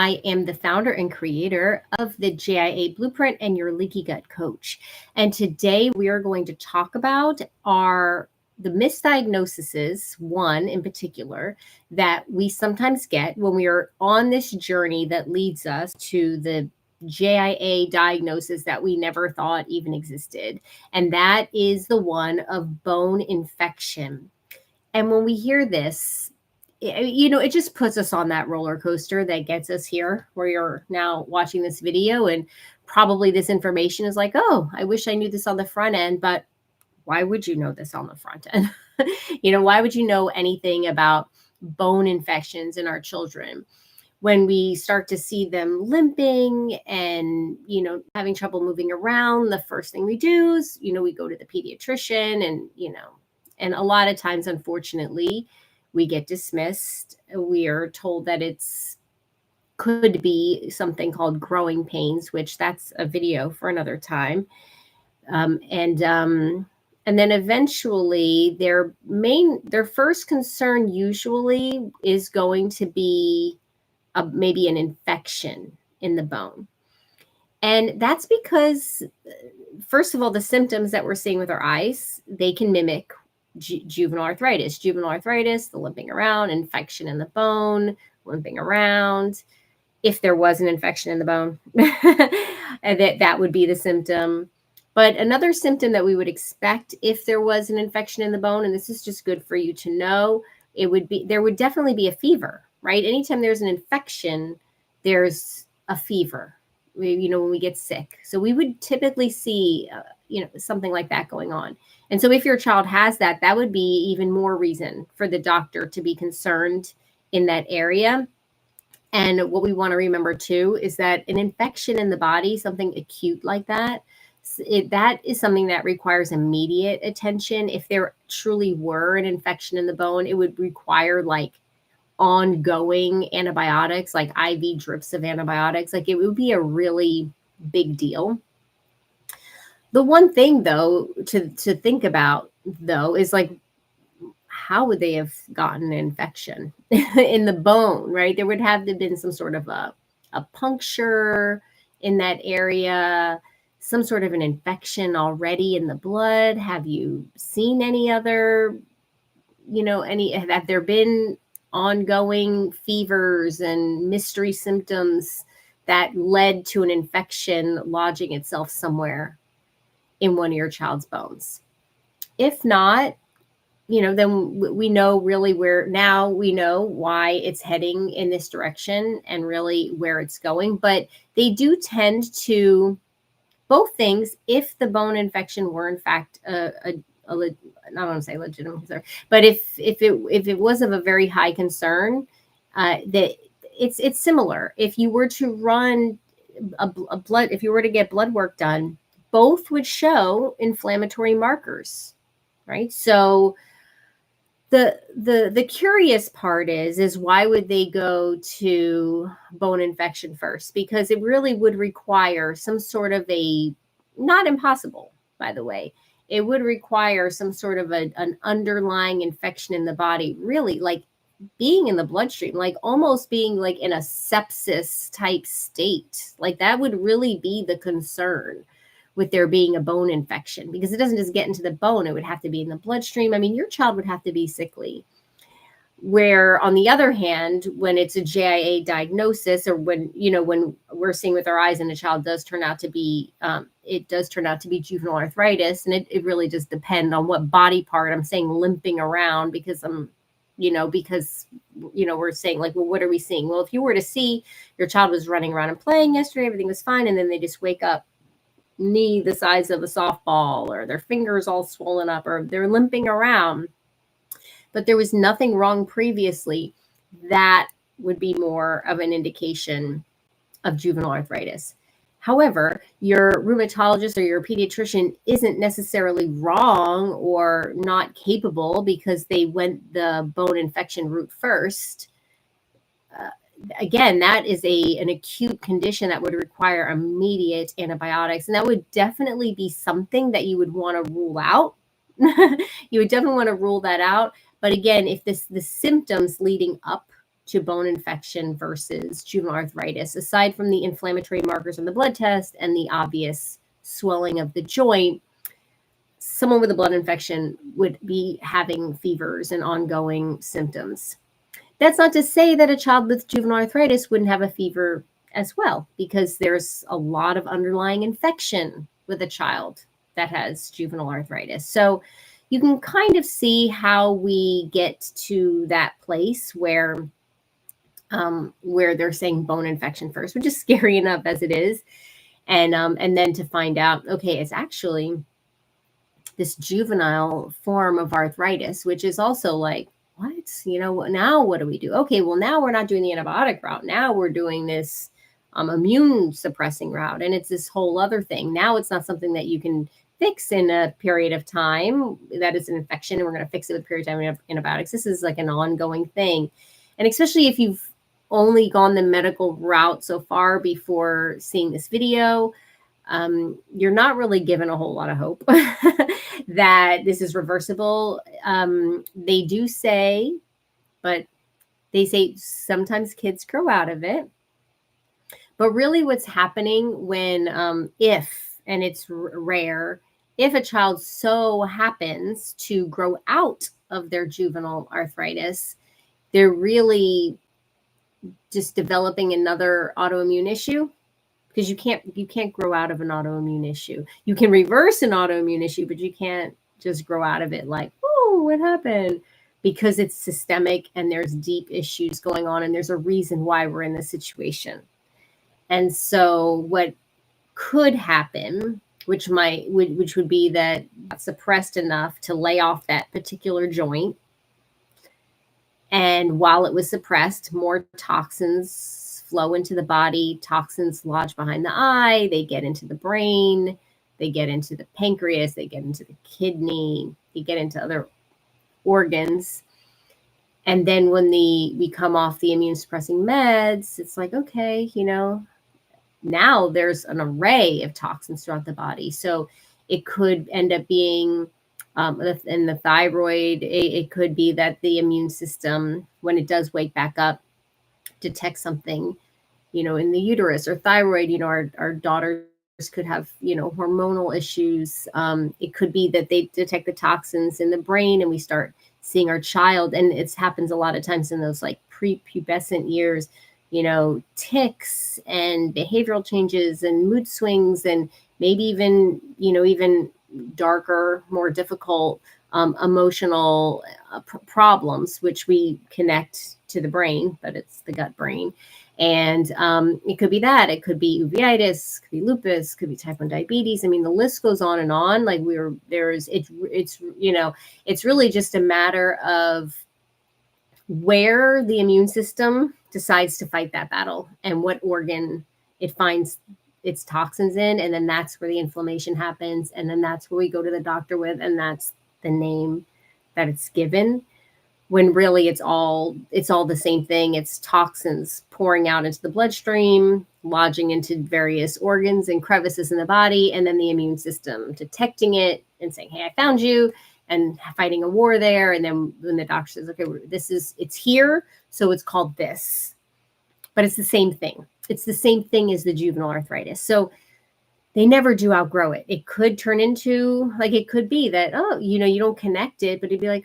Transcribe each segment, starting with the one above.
I am the founder and creator of the JIA Blueprint and your Leaky Gut Coach. And today we are going to talk about the misdiagnoses, one in particular, that we sometimes get when we are on this journey that leads us to the JIA diagnosis that we never thought even existed. And that is the one of bone infection. And when we hear this, it just puts us on that roller coaster that gets us here where you're now watching this video, and probably this information is like, oh, I wish I knew this on the front end, but why would you know this on the front end? Why would you know anything about bone infections in our children? When we start to see them limping and, having trouble moving around, the first thing we do is, we go to the pediatrician and a lot of times, unfortunately, we get dismissed. We are told that could be something called growing pains, which that's a video for another time. And then eventually their first concern usually is going to be maybe an infection in the bone. And that's because, first of all, the symptoms that we're seeing with our eyes, they can mimic juvenile arthritis, the limping around, infection in the bone, limping around. If there was an infection in the bone, that would be the symptom. But another symptom that we would expect if there was an infection in the bone, and this is just good for you to know, there would definitely be a fever, right? Anytime there's an infection, there's a fever, when we get sick. So we would typically see, something like that going on. And so if your child has that would be even more reason for the doctor to be concerned in that area. And what we want to remember too is that an infection in the body, something acute like that, that is something that requires immediate attention. If there truly were an infection in the bone, it would require ongoing antibiotics, like IV drips of antibiotics. It would be a really big deal. The one thing, though, to think about, though, is how would they have gotten an infection in the bone, right? There would have to have been some sort of a puncture in that area, some sort of an infection already in the blood. Have you seen any other, have there been ongoing fevers and mystery symptoms that led to an infection lodging itself somewhere in one of your child's bones? If not, then we know really now we know why it's heading in this direction and really where it's going. But they do tend to, both things, if the bone infection were in fact I don't want to say legitimate, but if it was of a very high concern, that it's similar. If you were to run if you were to get blood work done, both would show inflammatory markers, right? So the curious part is why would they go to bone infection first? Because it really would require some sort of not impossible, by the way, it would require some sort of an underlying infection in the body, really being in the bloodstream, almost being in a sepsis type state. That would really be the concern with there being a bone infection, because it doesn't just get into the bone. It would have to be in the bloodstream. I mean, your child would have to be sickly. Where on the other hand, when it's a JIA diagnosis, or when we're seeing with our eyes and the child does turn out to be, juvenile arthritis. And it really does depend on what body part. I'm saying limping around because we're saying well, what are we seeing? Well, if you were to see your child was running around and playing yesterday, everything was fine. And then they just wake up, knee the size of a softball, or their fingers all swollen up, or they're limping around, but there was nothing wrong previously, that would be more of an indication of juvenile arthritis. However, your rheumatologist or your pediatrician isn't necessarily wrong or not capable because they went the bone infection route first. Again, that is an acute condition that would require immediate antibiotics. And that would definitely be something that you would want to rule out. You would definitely want to rule that out. But again, if the symptoms leading up to bone infection versus juvenile arthritis, aside from the inflammatory markers on the blood test and the obvious swelling of the joint. Someone with a blood infection would be having fevers and ongoing symptoms. That's not to say that a child with juvenile arthritis wouldn't have a fever as well, because there's a lot of underlying infection with a child that has juvenile arthritis. So you can kind of see how we get to that place where they're saying bone infection first, which is scary enough as it is. And then to find out, okay, it's actually this juvenile form of arthritis, which is also like, what? Now what do we do? Okay, well, now we're not doing the antibiotic route. Now we're doing this immune suppressing route. And it's this whole other thing. Now it's not something that you can fix in a period of time. That is an infection, and we're going to fix it with a period of time of antibiotics. This is like an ongoing thing. And especially if you've only gone the medical route so far before seeing this video, you're not really given a whole lot of hope that this is reversible. They do say, but they say sometimes kids grow out of it. But really what's happening when, and it's rare, if a child so happens to grow out of their juvenile arthritis, they're really just developing another autoimmune issue. Because you can't grow out of an autoimmune issue. You can reverse an autoimmune issue, but you can't just grow out of it like, oh, what happened? Because it's systemic and there's deep issues going on, and there's a reason why we're in this situation. And so what could happen, which would be that it's suppressed enough to lay off that particular joint. And while it was suppressed, more toxins flow into the body. Toxins lodge behind the eye. They get into the brain. They get into the pancreas. They get into the kidney. They get into other organs. And then when we come off the immune suppressing meds, it's like, okay, now there's an array of toxins throughout the body. So it could end up being in the thyroid. It could be that the immune system, when it does wake back up, detect something, in the uterus or thyroid. Our daughters could have, hormonal issues. It could be that they detect the toxins in the brain, and we start seeing our child. And it happens a lot of times in those like prepubescent years, tics and behavioral changes and mood swings, and maybe even darker, more difficult emotional problems, which we connect to the brain, but it's the gut brain. And it could be that. It could be uveitis, could be lupus, could be type 1 diabetes. I mean, the list goes on and on. Like it's really just a matter of where the immune system decides to fight that battle and what organ it finds its toxins in. And then that's where the inflammation happens. And then that's where we go to the doctor with, and that's the name that it's given, when really it's all the same thing. It's toxins pouring out into the bloodstream, lodging into various organs and crevices in the body, and then the immune system detecting it and saying, hey, I found you, and fighting a war there. And then when the doctor says, okay, it's here, so it's called this. But it's the same thing. It's the same thing as the juvenile arthritis. So they never do outgrow it. It could turn into, like, it could be that, you don't connect it, but it'd be like,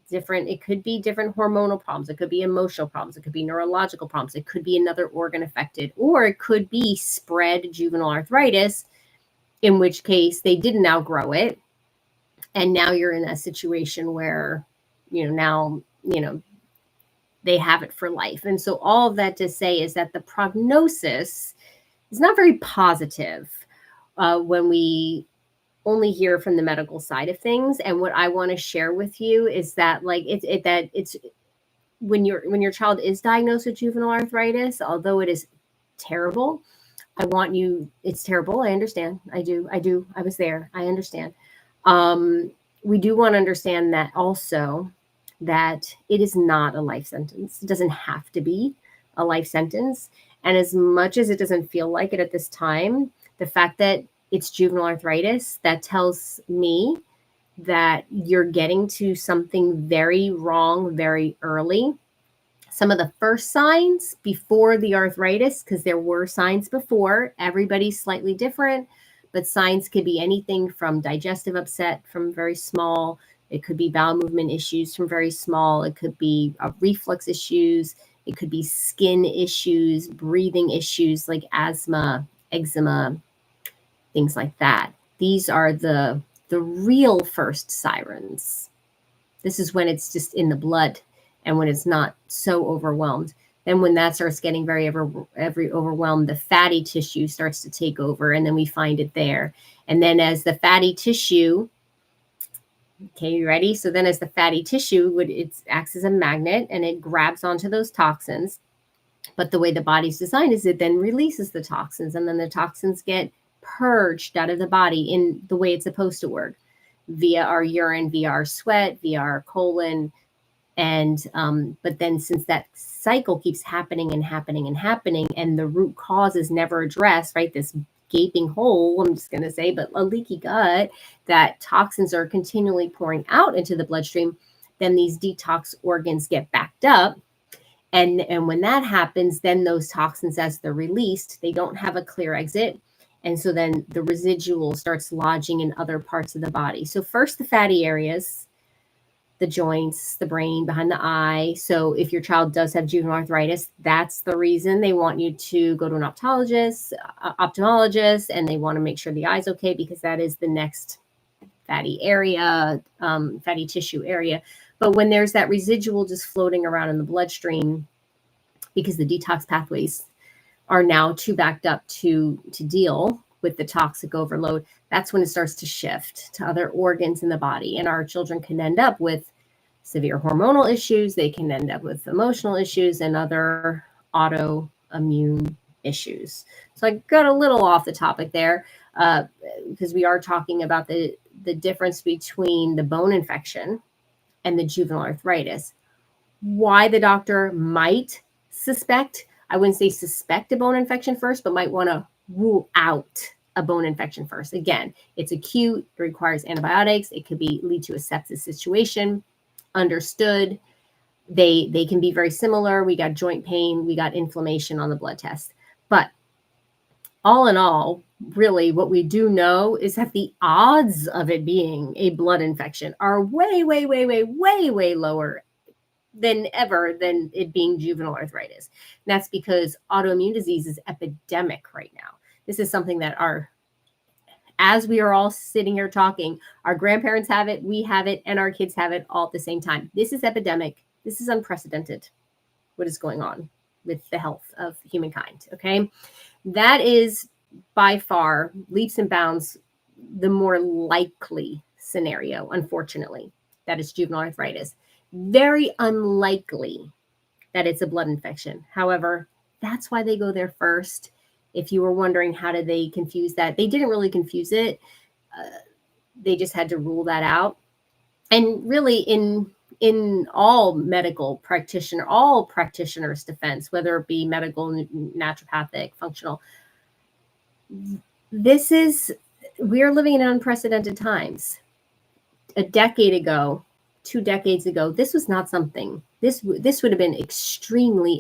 different. It could be different hormonal problems. It could be emotional problems. It could be neurological problems. It could be another organ affected, or it could be spread juvenile arthritis, in which case they didn't outgrow it. And now you're in a situation where, they have it for life. And so all of that to say is that the prognosis is not very positive when we only hear from the medical side of things. And what I want to share with you is that, like, it's when your child is diagnosed with juvenile arthritis, although it is terrible, it's terrible. I understand. I do. I was there. I understand. We do want to understand that also, that it is not a life sentence. It doesn't have to be a life sentence. And as much as it doesn't feel like it at this time, the fact that it's juvenile arthritis, that tells me that you're getting to something very wrong very early. Some of the first signs before the arthritis, because there were signs before, everybody's slightly different, but signs could be anything from digestive upset from very small. It could be bowel movement issues from very small. It could be reflux issues. It could be skin issues, breathing issues like asthma, eczema, things like that. These are the real first sirens. This is when it's just in the blood and when it's not so overwhelmed. Then when that starts getting very overwhelmed, the fatty tissue starts to take over, and then we find it there. And then as the fatty tissue, okay, you ready? So then as the fatty tissue, it acts as a magnet and it grabs onto those toxins. But the way the body's designed is it then releases the toxins, and then the toxins get purged out of the body in the way it's supposed to work, via our urine, via our sweat, via our colon. And but then since that cycle keeps happening and happening and happening, and the root cause is never addressed, right? This gaping hole, I'm just going to say, but a leaky gut, that toxins are continually pouring out into the bloodstream, then these detox organs get backed up. And when that happens, then those toxins, as they're released, they don't have a clear exit. And so then the residual starts lodging in other parts of the body. So first, the fatty areas, the joints, the brain, behind the eye. So if your child does have juvenile arthritis, that's the reason they want you to go to an ophthalmologist, and they want to make sure the eye's okay, because that is the next fatty area, fatty tissue area. But when there's that residual just floating around in the bloodstream, because the detox pathways are now too backed up to deal with the toxic overload, that's when it starts to shift to other organs in the body. And our children can end up with severe hormonal issues. They can end up with emotional issues and other autoimmune issues. So I got a little off the topic there, because we are talking about the difference between the bone infection and the juvenile arthritis. Why the doctor might suspect, I wouldn't say suspect a bone infection first, but might want to rule out a bone infection first. Again, it's acute, it requires antibiotics, it could lead to a sepsis situation. Understood. They can be very similar. We got joint pain, we got inflammation on the blood test. But all in all, really what we do know is that the odds of it being a blood infection are way, way, way, way, way, way lower than it being juvenile arthritis. And that's because autoimmune disease is epidemic right now. This is something that as we are all sitting here talking, our grandparents have it, we have it, and our kids have it all at the same time. This is epidemic. This is unprecedented, what is going on with the health of humankind, okay? That is by far, leaps and bounds, the more likely scenario, unfortunately, that is juvenile arthritis. Very unlikely that it's a blood infection. However, that's why they go there first. If you were wondering how did they confuse that, they didn't really confuse it. They just had to rule that out. And really, in all practitioners' defense, whether it be medical, naturopathic, functional, we are living in unprecedented times. A decade ago, 2 decades ago, this was not something. This would have been extremely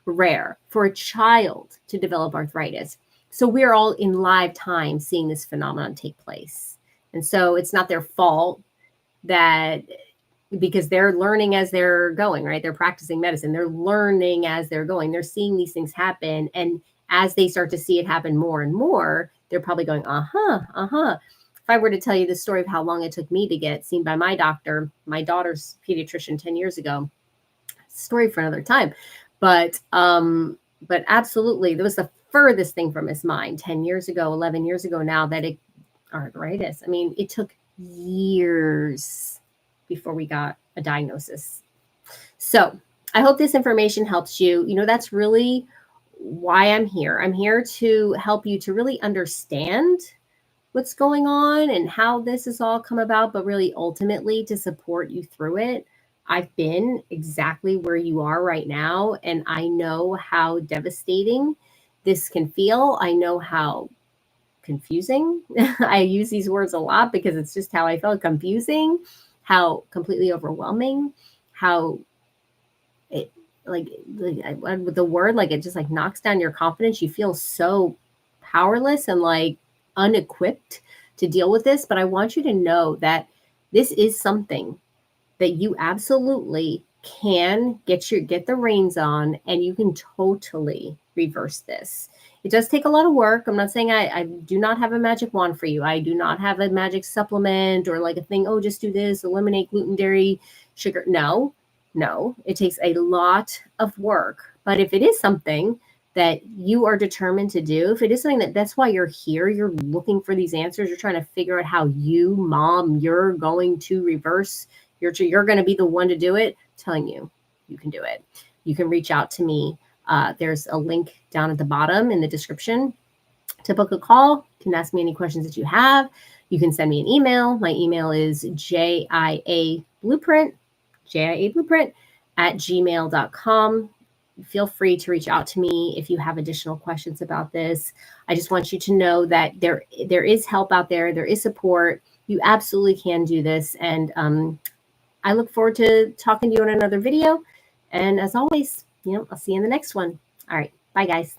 rare for a child to develop arthritis. So we're all in live time seeing this phenomenon take place. And so it's not their fault because they're learning as they're going, right? They're practicing medicine. They're learning as they're going. They're seeing these things happen. And as they start to see it happen more and more, they're probably going, If I were to tell you the story of how long it took me to get seen by my doctor, my daughter's pediatrician 10 years ago, story for another time. But absolutely, that was the furthest thing from his mind 10 years ago, 11 years ago now, that arthritis. I mean, it took years before we got a diagnosis. So I hope this information helps you. That's really why I'm here. I'm here to help you to really understand what's going on and how this has all come about, but really ultimately to support you through it. I've been exactly where you are right now, and I know how devastating this can feel. I know how confusing. I use these words a lot because it's just how I felt, confusing, how completely overwhelming, how it with the word, like it just like knocks down your confidence. You feel so powerless and like unequipped to deal with this. But I want you to know that this is something that you absolutely can get the reins on, and you can totally reverse this. It does take a lot of work. I'm not saying I do not have a magic wand for you. I do not have a magic supplement or like a thing, oh, just do this, eliminate gluten, dairy, sugar. No, it takes a lot of work. But if it is something that you are determined to do, if it is something that's why you're here, you're looking for these answers, you're trying to figure out how you, mom, you're going to reverse, you're going to be the one to do it, I'm telling you, you can do it. You can reach out to me. There's a link down at the bottom in the description to book a call. You can ask me any questions that you have. You can send me an email. My email is jiablueprint @gmail.com. Feel free to reach out to me if you have additional questions about this. I just want you to know that there is help out there. There is support. You absolutely can do this. And I look forward to talking to you in another video. And as always, I'll see you in the next one. All right. Bye, guys.